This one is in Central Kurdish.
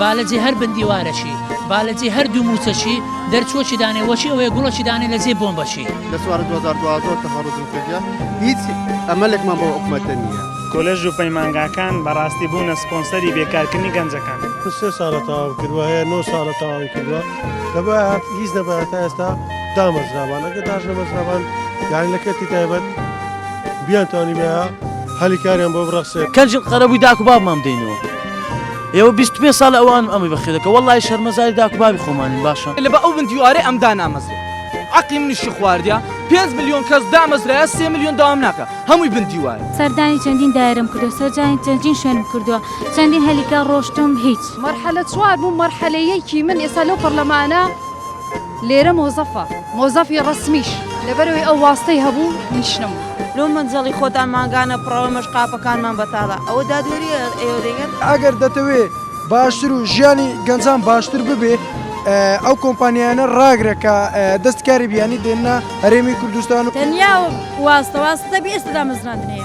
بالەجێ هەر بندیوارەشی بالەجێ هەردوو موچەشی دەرچۆکی دانێوەشی ئەوەیە گوڵۆکی دانێ لە جێ بۆمبەشی لە سوارە 2012 تەخەڕوزم کردیا هیچ ئەمەلێکمان بۆ حکوومەتە نییە. کۆلێژ و پەیمانگاکان بەڕاستی بوونە سپۆنسەری بێکارکردنی گەنجەکان. 3 ساڵە تەواو کردووە هەیە 9 ساڵە تەواوی کردووە دەبێت هیچ نەبێت تا ئێستا دامەزراوان ئەگە داش نەمەزراوان یانی لە کەتی تایبەت بیانتوانی بەیە هەلی کاریان بۆ بڕەخسێ کەنج قەرەبووی داک و بابمان بدەینەوە ئێوە 25 ساڵ ئەوان ئەمەی بەخێ دەکە وەڵڵای شەرمەزاری داک و بابی خۆمانین باشە لە بە ئەو بندیوارەی ئەمدا نامەزرێ عەقڵی منیشی خواردیا 5 ملیۆن کەس دامەزرایە 3 ملیۆن داوام ناکە هەمووی بندیوارە سەردانی چەندین دایرم کردو سەرجانی چەندین شوێنم کردووە چەندین هەلیکە ڕۆشتم هیچ مەرحەلە چوار بوو مەرحەلەیەکی من ئێستا لەو پەرلەمانە لێرە مۆزەفی ڕسمیش لەبەرەوەی ئەو واستەی هەبوو نیشتم لۆ منجەڵی خۆتان ماگانە پڕەوە مەشقاپەکانمان بەتاڵە ئەوە دادوەری ئێوە دەگەن ئەگەر دەتەوێت باشتر و ژیانی گەنجان باشتر ببێ ئەو کۆمپانیانە ڕاگرەکە دەستکاری بیانی دێنە هەرێمی کوردستان و تەنیا واستە بێ ئێستا دامەزراندنەیە